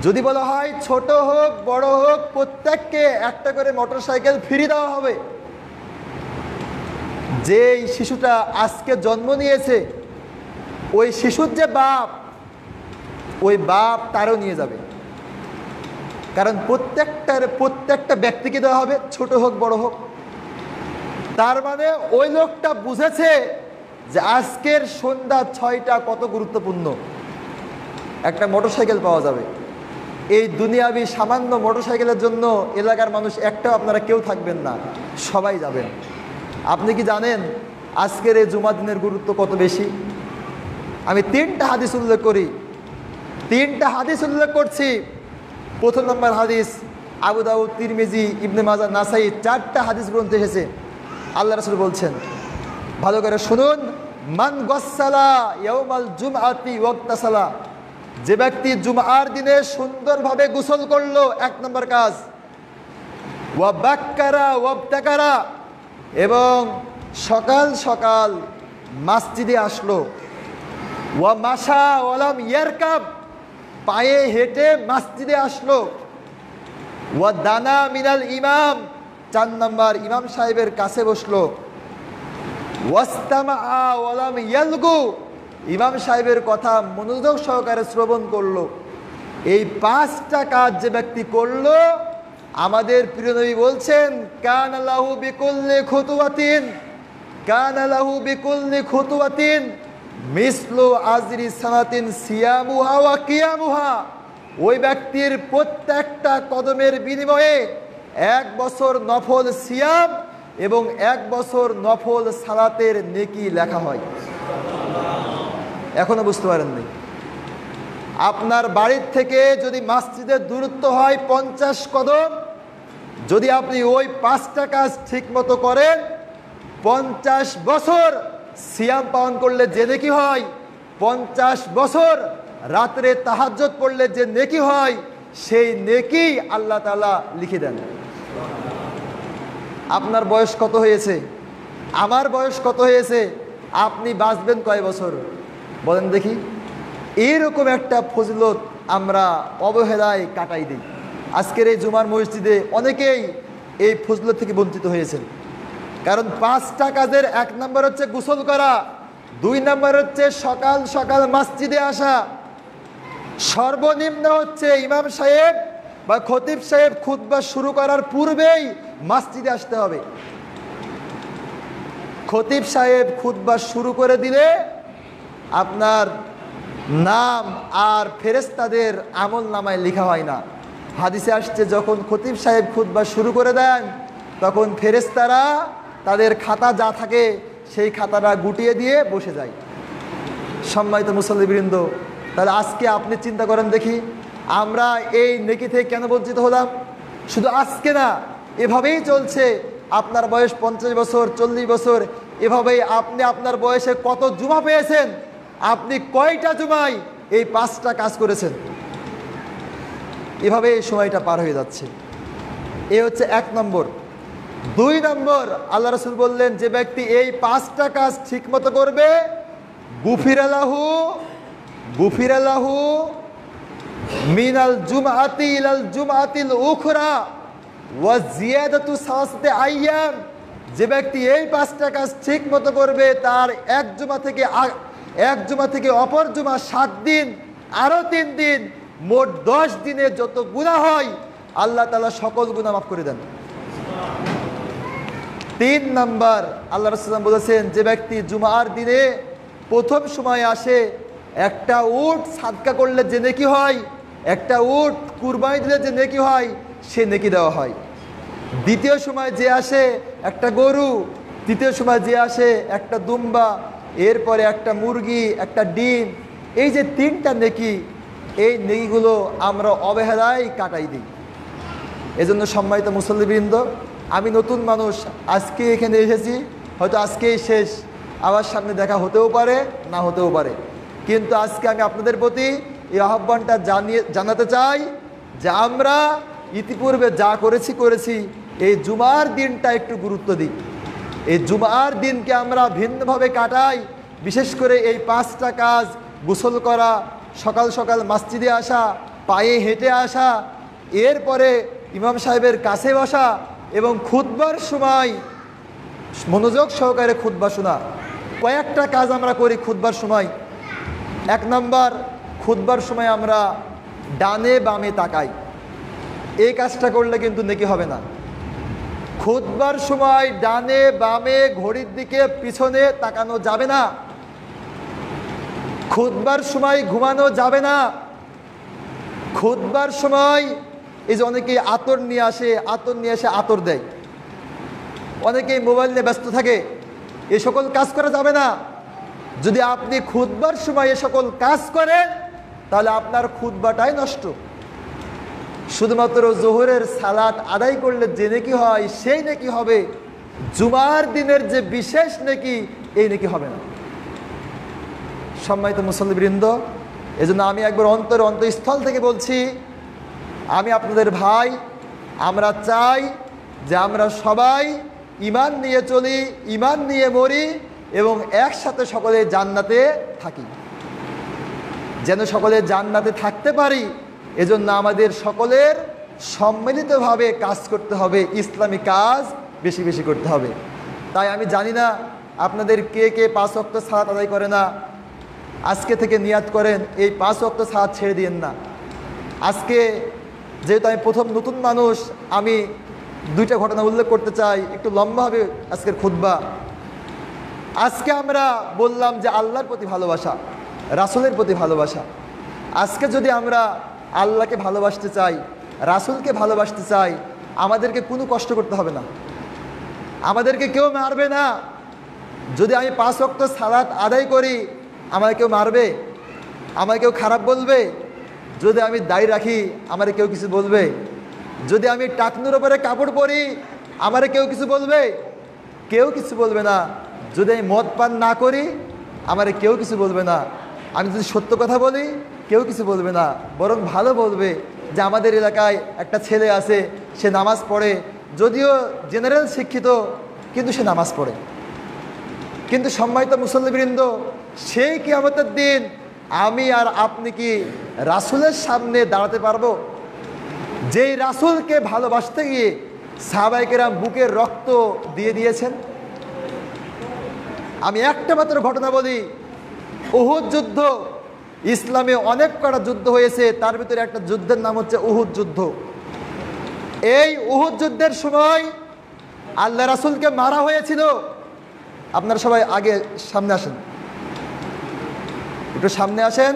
যদি বলা হয় ছোট হোক বড় হোক প্রত্যেককে একটা করে মোটরসাইকেল ফ্রি দেওয়া হবে, যেই শিশুটা আজকে জন্ম নিয়েছে ওই শিশুর যে বাপ, ওই বাপ তারও নিয়ে যাবে। কারণ প্রত্যেকটা ব্যক্তিকে দেওয়া হবে, ছোট হোক বড় হোক। তার মানে ওই লোকটা বুঝেছে যে আজকের সন্ধ্যা 6টা কত গুরুত্বপূর্ণ। একটা মোটরসাইকেল পাওয়া যাবে। এই দুনিয়াবি সামান্য মোটরসাইকেলের জন্য এলাকার মানুষ একটাও আপনারা কেউ থাকবেন না, সবাই যাবেন। আপনি কি জানেন আজকের এই জুমা দিনের গুরুত্ব কত বেশি? আমি 3টা হাদিস উল্লেখ করি, 3টা হাদিস উল্লেখ করছি। প্রথম নম্বর হাদিস আবু দাউদ, তিরমিজি, ইবনে মাজাহ, নাসাই 4টা হাদিস গ্রন্থে এসেছে। আল্লাহ রাসূল বলছেন, ভালো করে শুনুন, মান গসসালা ইয়াউমাল জুমআতি ওয়াক্তাসালা, যে ব্যক্তি জুমআর দিনে সুন্দরভাবে গোসল করলো, 1 নম্বর কাজ। ওয়া বাক্কারা ওয়াবতাকারা, এবং সকাল সকাল মসজিদে আসলো। ওয়া মাশা ওয়ালাম ইয়ারকাব, পায়ে হেঁটে মসজিদে আসলো। ওয়া দানা মিনাল ইমাম, 4 নম্বর ইমাম সাহেবের কাছে বসলো। ওয়াস্তামা ওয়ালাম ইয়ালগু, ইমাম সাহেবের কথা মনোযোগ সহকারে শ্রবণ করলো। এই 5টা কাজ যে ব্যক্তি করলো, আমাদের প্রিয় নবী বলছেন, কানা লাহু বিকুল্লি খুতুওয়াতিন মিসলু আজরি সানাতিন সিয়ামুহা ওয়া কিয়ামুহা, ওই ব্যক্তির প্রত্যেকটা কদমের বিনিময়ে 1 বছর নফল সিয়াম এবং 1 বছর নফল সালাতের নেকি লেখা হয়। এখনো বুঝতে পারেননি? আপনার বাড়ির থেকে যদি মসজিদের দূরত্ব হয় 50 কদম, যদি আপনি ওই 5টা কাজ ঠিক মতো করেন, 50 বছর সিয়াম পালন করলে যে নেকি হয়, 50 বছর রাত্রে তাহাজ্জুদ পড়লে যে নেকি হয়, সেই নেকি আল্লাহ তাআলা লিখে দেন। আপনার বয়স কত হয়েছে? আমার বয়স কত হয়েছে? আপনি বাঁচবেন কয় বছর বলেন দেখি? এইরকম একটা ফজিলত আমরা অবহেলায় কাটাই দিই। আজকের এই জুমার মসজিদে অনেকেই এই ফজিলত থেকে বঞ্চিত হয়েছেন। কারণ 5টা কাজের 1 নম্বর হচ্ছে গোসল করা, 2 নম্বর হচ্ছে সকাল সকাল মসজিদে আসা, সর্বনিম্ন হচ্ছে ইমাম সাহেব বা খতিব সাহেব খুতবা শুরু করার পূর্বেই মসজিদে আসতে হবে। খতিব সাহেব খুতবা শুরু করে দিলে আপনার নাম আর ফেরেশতাদের আমল নামায় লেখা হয় না। হাদিসে আসছে, যখন খতিব সাহেব খুতবা শুরু করে দেন তখন ফেরেশতারা তাদের খাতা যা থাকে সেই খাতাটা গুটিয়ে দিয়ে বসে যায়। সম্মানিত মুসল্লিবৃন্দ, তাহলে আজকে আপনি চিন্তা করেন দেখি, আমরা এই নেকি থেকে কেন বঞ্চিত হলাম? শুধু আজকে না, এভাবেই চলছে। আপনার বয়স 50 বছর, 40 বছর, এভাবেই আপনি আপনার বয়সে কত জুমা পেয়েছেন? আপনি কয়টা জুমায় এই 5টা কাজ করেছেন? এভাবে এই সময়টা পার হয়ে যাচ্ছে। এ হচ্ছে 1 নম্বর। 2 নম্বর, আল্লাহ রাসূল বললেন, যে ব্যক্তি এই 5টা কাজ ঠিক মতো করবে, গুফিরালাহু মিনাল জুমআতি ইলাল জুমআতিল উখরা ওয়া জিয়াদাতু সালাসাতি আইয়াম, যে ব্যক্তি এই 5টা কাজ ঠিক মতো করবে, তার এক জুমা থেকে অপর জুমা 7 দিন, আরো 3 দিন, মোট 10 দিনে যত গুনাহ হয় আল্লাহ তাআলা সকল গুনাহ মাফ করে দেন। তিন নাম্বার, আল্লাহ রাসূল বলেছেন যে ব্যক্তি জুমার দিনে প্রথম সময় আসে, একটা উট সাদকা করলে যে নেকি হয়, একটা উট কুরবানি দিলে যে নেকি হয়, সে নেকি দেওয়া হয়। দ্বিতীয় সময় যে আসে একটা গরু, তৃতীয় সময় যে আসে একটা দুম্বা, এরপরে একটা মুরগি, একটা ডিম, এই যে তিনটা নেকি, এই নেকিগুলো আমরা অবহেলায় কাটাই দিই। এজন্য সম্মানিত মুসল্লিবৃন্দ, আমি নতুন মানুষ, আজকে এখানে এসেছি, হয়তো আজকেই শেষ, আবার সামনে দেখা হতেও পারে, না হতেও পারে, কিন্তু আজকে আমি আপনাদের প্রতি এই আহ্বানটা জানাতে চাই যে আমরা ইতিপূর্বে যা করেছি এই জুমার দিনটা একটু গুরুত্ব দিই। এই জুমার দিনকে আমরা ভিন্নভাবে কাটাই। বিশেষ করে এই 5টা কাজ, গোসল করা, সকাল সকাল মসজিদে আসা, পায়ে হেঁটে আসা, এরপরে ইমাম সাহেবের কাছে বসা এবং খুতবার সময় মনোযোগ সহকারে খুতবা শোনা। কয়েকটা কাজ আমরা করি খুতবার সময়। 1 নাম্বার, খুতবার সময় আমরা ডানে বামে তাকাই। এই কাজটা করলে কিন্তু নেকি হবে না। খুতবার সময় ডানে বামে, ঘড়ির দিকে পিছনে তাকানো যাবে না। খুতবার সময় ঘুমানো যাবে না। খুতবার সময় এই যে অনেকেই আতর নিয়ে এসে আতর দেয়, অনেকেই মোবাইল নিয়ে ব্যস্ত থাকে, এ সকল কাজ করা যাবে না। যদি আপনি খুতবার সময় এ সকল কাজ করেন তাহলে আপনার খুতবাটাই নষ্ট। শুধুমাত্র জোহরের সালাত আদায় করলে যে নেকি হয় সেই নেকি হবে, জুমার দিনের যে বিশেষ নেকি এই নেকি হবে না। সম্মানিত মুসল্লিবৃন্দ, এজন্য আমি একবার অন্তঃস্থল থেকে বলছি, আমি আপনাদের ভাই, আমরা চাই যে আমরা সবাই ঈমান নিয়ে চলি, ঈমান নিয়ে মরি এবং একসাথে সকলে জান্নাতে থাকি। যেন সকলে জান্নাতে থাকতে পারি, এজন্য আমাদের সকলের সম্মিলিতভাবে কাজ করতে হবে, ইসলামী কাজ বেশি বেশি করতে হবে। তাই আমি জানি না আপনাদের কে কে 5 ওয়াক্ত সালাত আদায় করে না। আজকে থেকে নিয়াত করেন এই 5 ওয়াক্ত সালাত ছেড়ে দিয়েন না। আজকে যেহেতু আমি প্রথম নতুন মানুষ, আমি 2টা ঘটনা উল্লেখ করতে চাই, একটু লম্বা হবে আজকের খুতবা। আজকে আমরা বললাম যে আল্লাহর প্রতি ভালোবাসা, রাসূলের প্রতি ভালোবাসা। আজকে যদি আমরা আল্লাহকে ভালোবাসতে চাই, রাসূলকে ভালোবাসতে চাই, আমাদেরকে কোনো কষ্ট করতে হবে না, আমাদেরকে কেউ মারবে না। যদি আমি 5 ওয়াক্ত সালাত আদায় করি, আমাকে কেউ মারবে? আমাকে কেউ খারাপ বলবে? যদি আমি দাড়ি রাখি, আমারে কেউ কিছু বলবে? যদি আমি টাকনুর উপরে কাপড় পরি, আমারে কেউ কিছু বলবে? কেউ কিছু বলবে না। যদি আমি মদ পান না করি, আমারে কেউ কিছু বলবে না। আমি যদি সত্য কথা বলি, কেউ কিছু বলবে না, বরং ভালো বলবে যে আমাদের এলাকায় একটা ছেলে আছে, সে নামাজ পড়ে, যদিও জেনারেল শিক্ষিত, কিন্তু সে নামাজ পড়ে। কিন্তু সম্মানিত মুসল্লিবৃন্দ, সেই কিয়ামতের দিন আমি আর আপনি কি রাসূলের সামনে দাঁড়াতে পারবো? যেই রাসূলকে ভালোবাসতে গিয়ে সাহাবায়ে কেরাম বুকের রক্ত দিয়ে দিয়েছেন। আমি একটা মাত্র ঘটনা বলি, উহুদ যুদ্ধ। ইসলামে অনেক কটা যুদ্ধ হয়েছে, তার ভিতরে একটা যুদ্ধের নাম হচ্ছে উহুদ যুদ্ধ। এই উহুদ যুদ্ধের সময় আল্লাহ রাসূলকে মারা হয়েছিল। আপনারা সবাই আগে সামনে আসেন, একটু সামনে আসেন।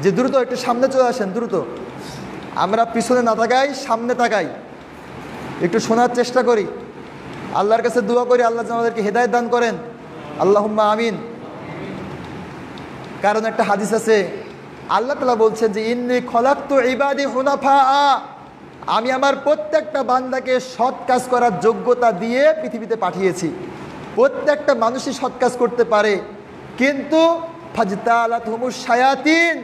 যে দ্রুত একটু সামনে চলে আসেন, দ্রুত। আমরা পিছনে না তাকাই, সামনে তাকাই, একটু শোনার চেষ্টা করি, আল্লাহর কাছে দোয়া করি আল্লাহ যেন আমাদেরকে হেদায়েত দান করেন, আল্লাহুম্মা আমিন। কারণ একটা হাদিস আছে, আল্লাহ তাআলা বলছেন যে ইন্নী খলাকতু ইবাদি হুনাফা, আমি আমার প্রত্যেকটা বান্দাকে সৎ কাজ করার যোগ্যতা দিয়ে পৃথিবীতে পাঠিয়েছি। প্রত্যেকটা মানুষই সৎ কাজ করতে পারে, কিন্তু ফাজতালাতহুমুশ শায়াতিন,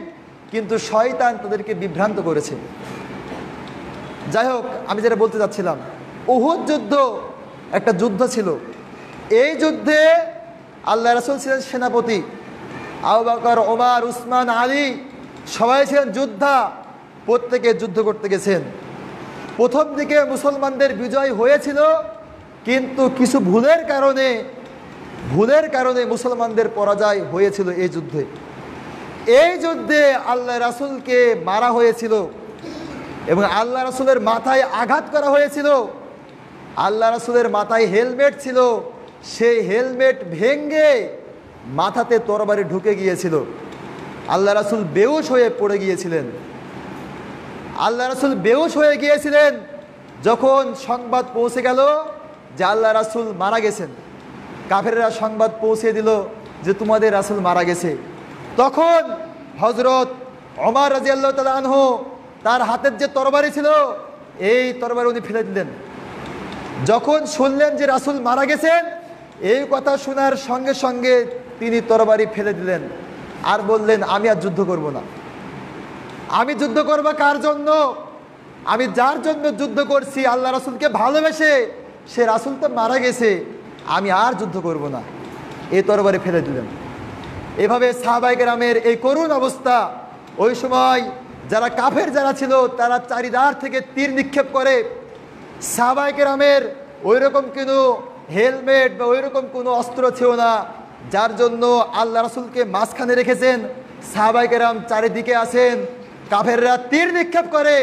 কিন্তু শয়তান তাদেরকে বিভ্রান্ত করেছে। যাই হোক, আমি যেটা বলতে যাচ্ছিলাম, উহুদ যুদ্ধ একটা যুদ্ধ ছিল। এই যুদ্ধে আল্লাহ রাসূল ছিলেন সেনাপতি, আবু বকর, ওমর, উসমান, আলী সবাই ছিলেন যোদ্ধা, প্রত্যেকে যুদ্ধ করতে গেছেন। প্রথম দিকে মুসলমানদের বিজয় হয়েছিল, কিন্তু কিছু ভুলের কারণে মুসলমানদের পরাজয় হয়েছিল এই যুদ্ধে। এই যুদ্ধে আল্লাহ রাসূলকে মারা হয়েছিল এবং আল্লাহ রাসূলের মাথায় আঘাত করা হয়েছিল। আল্লাহ রাসূলের মাথায় হেলমেট ছিল, সেই হেলমেট ভেঙে মাথাতে তরবারি ঢুকে গিয়েছিল। আল্লাহ রাসূল বেহুশ হয়ে পড়ে গিয়েছিলেন। আল্লাহ রাসূল বেহুশ হয়ে গিয়েছিলেন যখন সংবাদ পৌঁছে গেল যে আল্লাহ রাসূল মারা গেছেন। কাফেররা সংবাদ পৌঁছে দিল যে তোমাদের রাসূল মারা গেছে। তখন হযরত ওমর রাদিয়াল্লাহু তাআলা আনহু তার হাতের যে তরবারি ছিল এই তরবারি উনি ফেলে দিলেন। যখন শুনলেন যে রাসূল মারা গেছেন, এই কথা শোনার সঙ্গে সঙ্গে তিনি তরবারি ফেলে দিলেন আর বললেন, আমি আর যুদ্ধ করব না। আমি যুদ্ধ করব কার জন্য? আমি যার জন্য যুদ্ধ করছি, আল্লাহ রাসূলকে ভালোবেসে, সে রাসূল তো মারা গেছে, আমি আর যুদ্ধ করব না। এই তরবারি ফেলে দিলেন। এভাবে সাহাবায়ে কেরামের এই করুণ অবস্থা। ওই সময় যারা কাফের যারা ছিল তারা চারিধার থেকে তীর নিক্ষেপ করে। সাহাবায়ে কেরামের ওই রকম কোনো হেলমেট বা ওই রকম কোনো অস্ত্র ছিল না, যার জন্য আল্লাহ রাসূলকে মাঝখানে রেখেছেন। সাহাবায়ে কেরাম চারিদিকে আছেন, কাফেররা তীর নিক্ষেপ করে,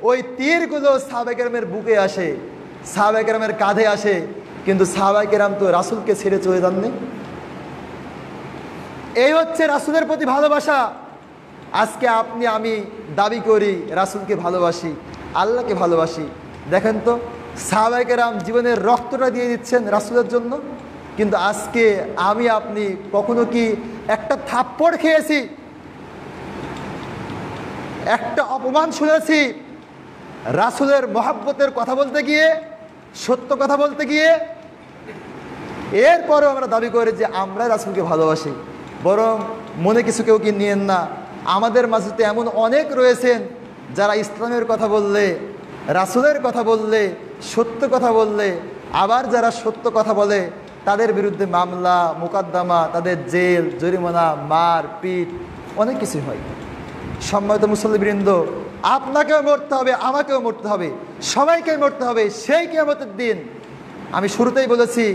ওই তীরগুলো সাহাবায়ে কেরামের বুকে আসে, সাহাবায়ে কেরামের কাঁধে আসে, কিন্তু সাহাবায়ে কেরাম তো রাসূলকে ছেড়ে চলে যাননি। এই হচ্ছে রাসূলের প্রতি ভালোবাসা। আজকে আপনি আমি দাবি করি রাসূলকে ভালোবাসি, আল্লাহকে ভালোবাসি। দেখেন তো, সাহাবায়ে কেরাম জীবনের রক্তটা দিয়ে দিচ্ছেন রাসূলের জন্য, কিন্তু আজকে আমি আপনি কখনো কি একটা থাপ্পড় খেয়েছি, একটা অপমান শুনেছি রাসূলের মহব্বতের কথা বলতে গিয়ে, সত্য কথা বলতে গিয়ে? এরপরেও আমরা দাবি করি যে আমরা রাসূলকে ভালোবাসি। বরং মনে কিছু কেউ কি নিয়েন না, আমাদের মাঝে তো এমন অনেক রয়েছেন যারা ইসলামের কথা বললে, রাসূলের কথা বললে, সত্য কথা বললে, আবার যারা সত্য কথা বলে তাদের বিরুদ্ধে মামলা মোকদ্দমা, তাদের জেল জরিমানা, মার পিট, অনেক কিছু হয়। সম্মানিত মুসল্লিবৃন্দ, আপনাকেও মরতে হবে, আমাকেও মরতে হবে, সবাইকে মরতে হবে সেই কিয়ামতের দিন। আমি শুরুতেই বলেছি,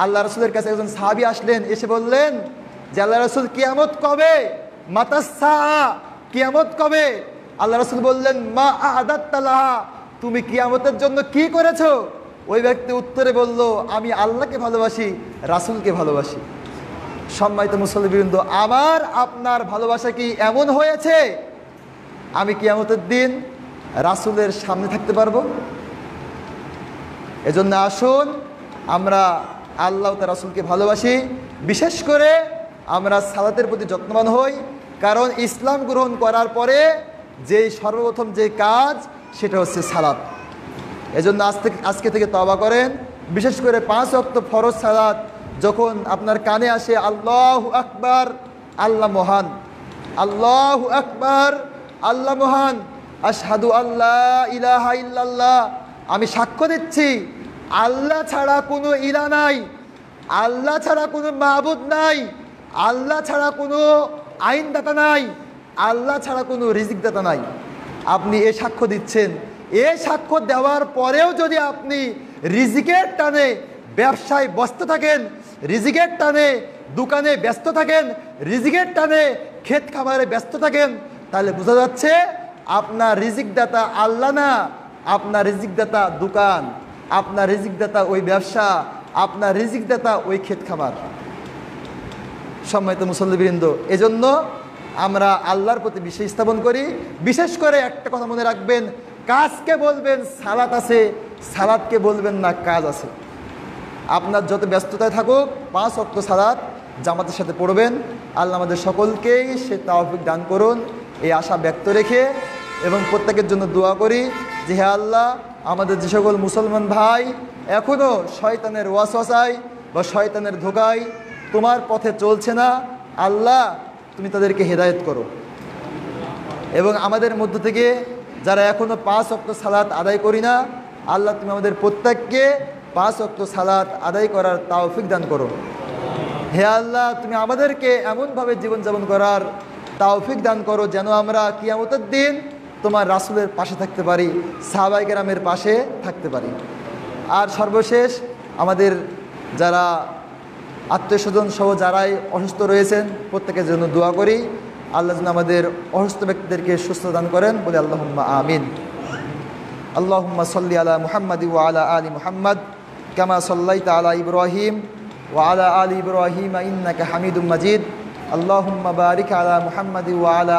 আল্লাহ রাসূলের কাছে একজন সাহাবী আসলেন, এসে বললেন যে আল্লাহ রাসূল কিয়ামত কবে? মাতাসসা, কিয়ামত কবে? আল্লাহ রাসূল বললেন, মা আ'দাত্তা লাহা, তুমি কিয়ামতের জন্য কি করেছো? ওই ব্যক্তি উত্তরে বলল, আমি আল্লাহকে ভালোবাসি, রাসূলকে ভালোবাসি। সম্মানিত মুসল্লিবৃন্দ, আমার আপনার ভালোবাসা কি এমন হয়েছে আমি কিয়ামতের দিন রাসূলের সামনে থাকতে পারবো? এজন্য আসুন আমরা আল্লাহ তার রাসূলকে ভালোবাসি, বিশেষ করে আমরা সালাতের প্রতি যত্নবান হই। কারণ ইসলাম গ্রহণ করার পরে যেই সর্বপ্রথম যে কাজ সেটা হচ্ছে সালাত। এজন্য আজকে থেকে তওবা করেন, বিশেষ করে 5 ওয়াক্ত ফরজ সালাত যখন আপনার কানে আসে, আল্লাহু আকবার, আল্লাহ মহান, আল্লাহু আকবার, আল্লাহ মহান, আশহাদু আল্লা ইলাহা ইল্লাল্লাহ, আমি সাক্ষ্য দিচ্ছি আল্লাহ ছাড়া কোনো ইলাহ নাই, আল্লাহ ছাড়া কোনো মাবুদ নাই, আল্লাহ ছাড়া কোনো আইনদাতা নাই, আল্লাহ ছাড়া কোনো রিজিকদাতা নাই। আপনি এ সাক্ষ্য দিচ্ছেন, এ সাক্ষ্য দেওয়ার পরেও যদি আপনি রিজিকের টানে ব্যবসায় ব্যস্ত থাকেন, রিজিকের টানে দোকানে ব্যস্ত থাকেন, রিজিকের টানে ক্ষেত খামারে ব্যস্ত থাকেন, তাহলে বোঝা যাচ্ছে আপনার রিজিকদাতা আল্লাহ না, আপনার রিজিকদাতা দোকান, আপনার রিজিকদাতা ওই ব্যবসা, আপনার রিজিকদাতা ওই ক্ষেত খামার। সম্মানিত মুসল্লিবৃন্দ, এজন্য আমরা আল্লাহর প্রতি বিশ্বাস স্থাপন করি। বিশেষ করে একটা কথা মনে রাখবেন, কাজকে বলবেন সালাত আছে, সালাতকে বলবেন না কাজ আছে। আপনার যত ব্যস্ততায় থাকুক 5 ওয়াক্ত সালাত জামাতের সাথে পড়বেন। আল্লাহ আমাদের সকলকেই সে তৌফিক দান করুন, এই আশা ব্যক্ত রেখে এবং প্রত্যেকের জন্য দোয়া করি যে হে আল্লাহ, আমাদের যে সকল মুসলমান ভাই এখনও শয়তানের ওয়াসওয়াসায় বা শয়তানের ধোঁকায় তোমার পথে চলছে না, আল্লাহ তুমি তাদেরকে হেদায়েত করো। এবং আমাদের মধ্য থেকে যারা এখনও 5 ওয়াক্ত সালাত আদায় করি না, আল্লাহ তুমি আমাদের প্রত্যেককে 5 ওয়াক্ত সালাত আদায় করার তৌফিক দান করো। হে আল্লাহ, তুমি আমাদেরকে এমনভাবে জীবনযাপন করার তৌফিক দান করো যেন আমরা কিয়ামতের দিন তোমার রাসূলের পাশে থাকতে পারি, সাহাবায়ে কেরামের পাশে থাকতে পারি। আর সর্বশেষ আমাদের যারা আত্মীয় স্বজন সহ যারাই অসুস্থ রয়েছেন প্রত্যেকের জন্য দোয়া করি। আল্লাহ যেন আমাদের অসুস্থ ব্যক্তিদেরকে সুস্থ দান করেন, বলে আল্লাহুম্মা আমিন। আল্লাহুম্মা সাল্লি আলা মুহাম্মাদি ওয়া আলা আলি মুহাম্মাদ কামা সাল্লাইতা আলা ইব্রাহিম ওয়া আলা আলি ইব্রাহিম ইন্নাকা হামিদুম মাজিদ। আল্লাহুম্মা বারিক আলা মুহাম্মাদি ওয়া আলা